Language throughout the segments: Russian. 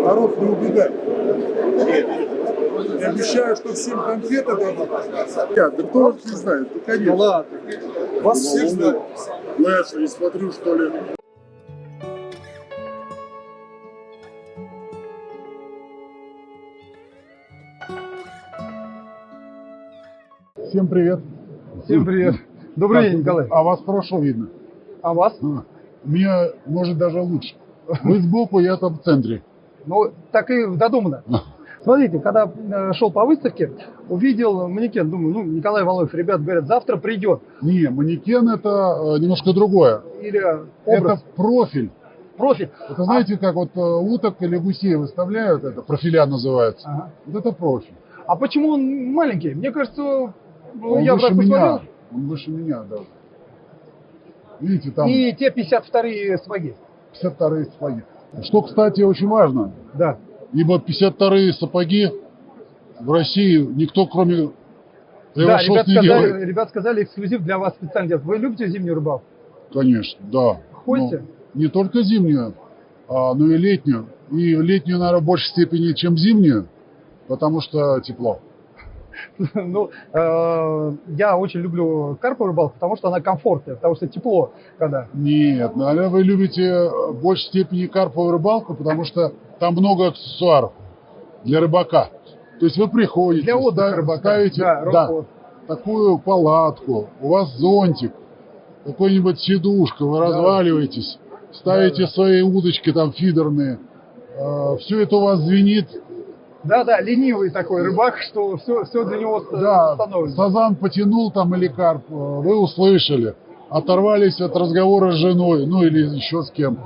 Народ, не убегай. Я обещаю, что всем конфеты дадут. Да кто вас не знает? Ну, конечно. Ну, ладно. Вас всех знают. Ну, я что, не смотрю, что ли? Всем привет. Всем привет. Добрый день, Николай. А вас хорошо видно. А вас? Меня, может, даже лучше. Вы сбоку, я там в центре. Ну, так и додумано. Смотрите, когда шел по выставке, увидел манекен, думаю, ну, Николай Валуев, ребят говорят, завтра придет. Не, манекен это немножко другое. Или образ. Это профиль. Профиль. Это знаете, как вот уток или гусей выставляют, это профиля называется. Ага. Вот это профиль. А почему он маленький? Мне кажется, Он я выше так меня. посмотрел. Он выше меня, да. Видите, там И те 52-е сапоги. 52-е сапоги. Что, кстати, очень важно. Да. Ибо 52-е сапоги в России никто, кроме Да, Эвашос, не делает. ребят сказали, эксклюзив для вас специально делать. Вы любите зимнюю рыбалку? Конечно, да. Ходите? Но не только зимнюю, но и летнюю. И летнюю, наверное, в большей степени, чем зимнюю, потому что тепло. Ну, я очень люблю карповую рыбалку, потому что она комфортная, потому что тепло, когда. Нет, наверное, вы любите в большей степени карповую рыбалку, потому что там много аксессуаров для рыбака. То есть вы приходите, Для отдыха рыбака. ставите Да, такую палатку, у вас зонтик, какой-нибудь сидушка, вы разваливаетесь, ставите свои удочки там фидерные, все это у вас звенит. Да, ленивый такой рыбак, что все для него установлено. Сазан потянул там или карп, вы услышали, оторвались от разговора с женой, ну или еще с кем,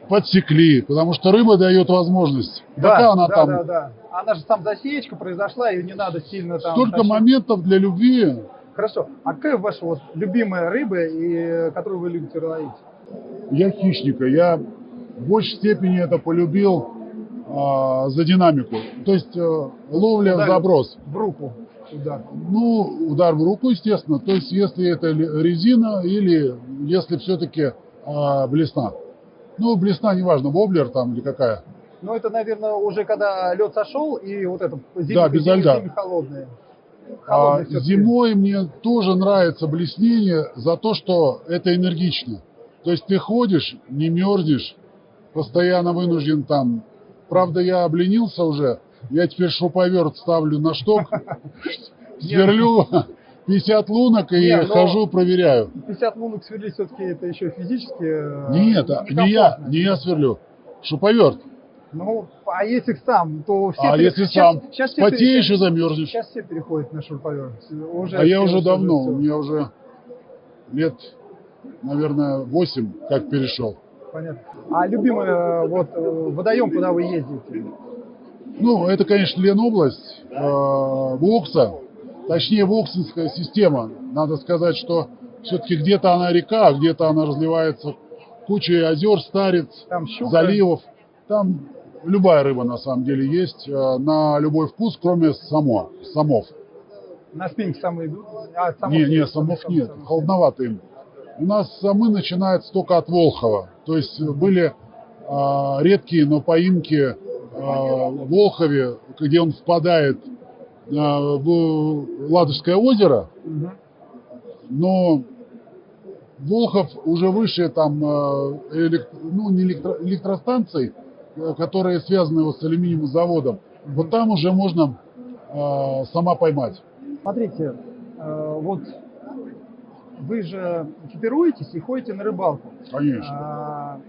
подсекли, потому что рыба дает возможность. Пока она там. Да. Она же там засечка произошла, ее не надо сильно там. Столько тащить. моментов для любви. Хорошо. А какая ваша вот любимая рыба, и которую вы любите ловить? Я хищника. Я в большей степени это полюбил за динамику. То есть ловля в заброс. В руку. Удар. Ну, удар в руку, естественно. То есть если это резина или если все-таки блесна. Ну, блесна, неважно, воблер там или какая. Ну, это, наверное, уже когда лед сошел, и вот это зимой, без льда. холодные. Зимой мне тоже нравится блеснение за то, что это энергично. То есть ты ходишь, не мерзнешь, постоянно вынужден там. Правда, я обленился уже, я теперь шуруповерт ставлю на шток, сверлю 50 лунок и хожу, проверяю. 50 лунок сверлить все-таки это еще физически. Нет, не я сверлю, шуруповерт. Ну, а если сам, то все... Если сам, потеешь и замерзнешь. Сейчас все переходят на шуруповерт. Я уже давно, у меня уже лет, наверное, 8, как перешел. Понятно. А любимый вот водоем, куда вы ездите? Ну, это, конечно, Ленобласть, Вокса, точнее, Воксинская система. Надо сказать, что все-таки где-то она река, а где-то она разливается кучей озер, стариц, заливов. Там любая рыба, на самом деле, есть на любой вкус, кроме самов. На спиннинг самы идут? Не, самов нет, холодновато им. У нас самы начинаются только от Волхова. То есть были редкие, но поимки в Волхове, где он впадает в Ладожское озеро. Угу. Но Волхов уже выше там электростанций, которые связаны вот с алюминиевым заводом. Вот там уже можно сама поймать. Смотрите, вот вы же экипируетесь и ходите на рыбалку. Конечно.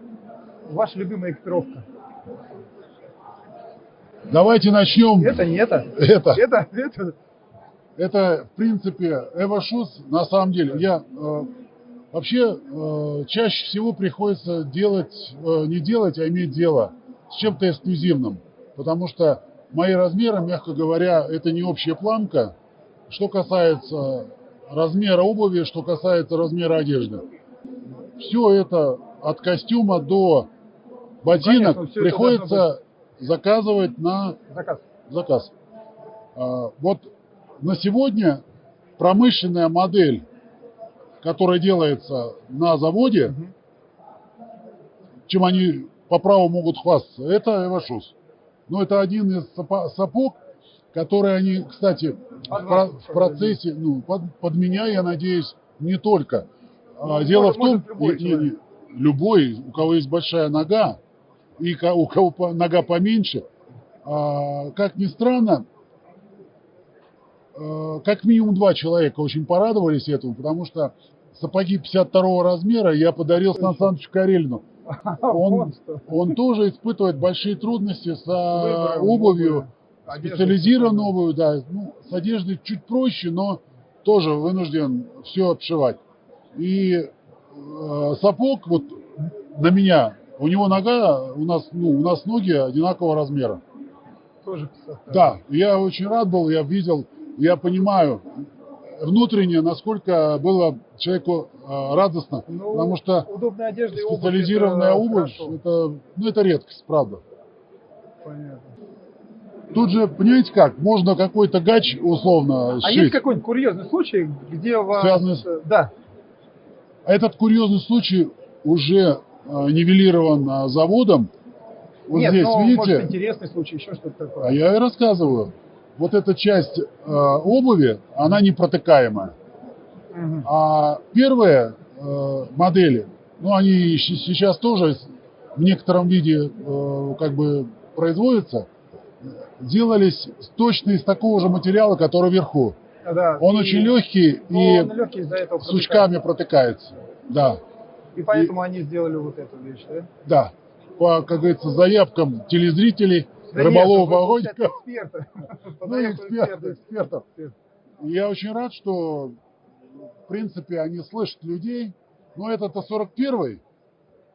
Ваша любимая экипировка? Давайте начнем. Это, в принципе, Эвашос. На самом деле, я вообще чаще всего приходится не делать, а иметь дело с чем-то эксклюзивным. Потому что мои размеры, мягко говоря, это не общая планка. Что касается размера обуви, что касается размера одежды. Все это от костюма до ботинок, конечно, приходится заказывать на заказ. Вот на сегодня промышленная модель, которая делается на заводе, чем они по праву могут хвастаться, это Эвашус. Но это один из сапог, которые они, кстати, в процессе, ну, под меня, я надеюсь, не только. Дело в том, любой, у кого есть большая нога, и у кого нога поменьше, как ни странно, как минимум 2 человека очень порадовались этому, потому что сапоги 52 размера я подарил Сан Санычу Карелину. Он тоже испытывает большие трудности с обувью, специализированную обувью, да, ну, с одеждой чуть проще, но тоже вынужден все обшивать. И сапог вот на меня, у него нога, у нас ноги одинакового размера. Тоже да, я очень рад был, я видел, я понимаю внутренне, насколько было человеку радостно, потому что удобная одежда специализированная обувь, это редкость, правда. Понятно. Тут же, понимаете как, можно какой-то гач условно сшить. Есть какой-нибудь курьезный случай, где вас... Связанный Да. Этот курьезный случай уже нивелирован заводом. Вот нет, здесь, видите? Может, интересный случай, еще что-то такое. А я и рассказываю. Вот эта часть обуви, она непротыкаемая. Угу. А первые модели, ну они сейчас тоже в некотором виде как бы производятся, делались точно из такого же материала, который вверху. Да, он очень легкий и с сучками протыкается. Да. И поэтому они сделали вот эту вещь, да? Да. По, как говорится, заявкам телезрителей, рыболовов, охотников. Экспертов. Я очень рад, что в принципе они слышат людей. Но это-то 41-й.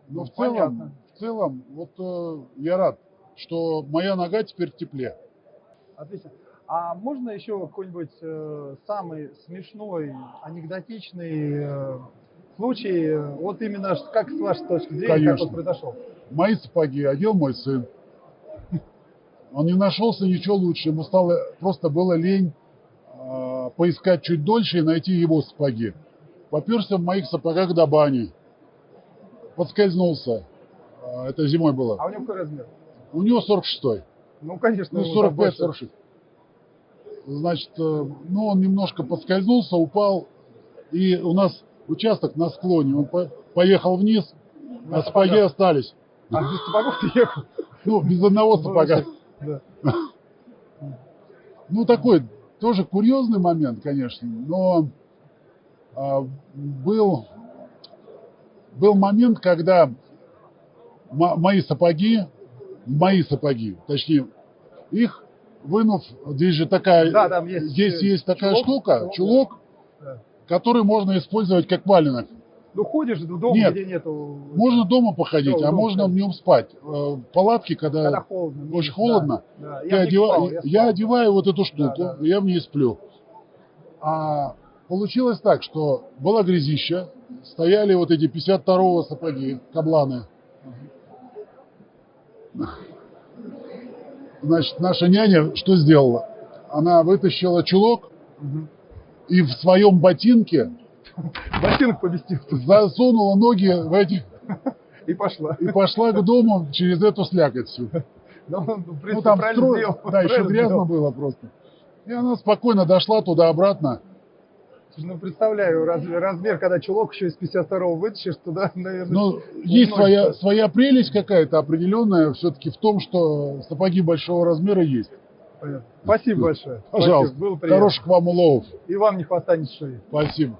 Но в целом, вот я рад, что моя нога теперь в тепле. Отлично. А можно еще какой-нибудь самый смешной, анекдотичный случай, вот именно как с вашей точки зрения, Конечно. как он произошел? Мои сапоги одел мой сын. Он не нашелся ничего лучше. Ему было лень поискать чуть дольше и найти его сапоги. Поперся в моих сапогах до бани. Подскользнулся. Это зимой было. А у него какой размер? У него 46-й. Ну, конечно. 45-46. Значит, он немножко подскользнулся, упал. И у нас участок на склоне. Он поехал вниз, а сапоги остались. А без сапогов ты ехал? Ну, без одного сапога. Да. Ну, такой тоже курьезный момент, конечно. Но был момент, когда мои сапоги, точнее, их вынув, здесь же такая, там есть такая штука, чулок, который можно использовать как валенок. Ну, ходишь дома, где нету... Можно дома походить, а можно в нем спать. Палатки, когда холодно, очень холодно, да. Я одеваю вот эту штуку, и я в ней сплю. А получилось так, что была грязища, стояли вот эти 52-го сапоги, кабланы. Значит, наша няня что сделала? Она вытащила чулок и в своем ботинке ботинок поместил. Засунула ноги в эти... И пошла. И пошла к дому через эту слякоть всю. Ну, там сделал. Да, еще грязно было просто. И она спокойно дошла туда-обратно. Ну, представляю, размер, когда чулок еще из 52-го вытащишь, туда, наверное... Ну, есть своя прелесть какая-то определенная все-таки в том, что сапоги большого размера есть. Понятно. Спасибо большое. Пожалуйста. Спасибо. Было приятно. Хороших вам уловов. И вам не хватает шеи. Спасибо.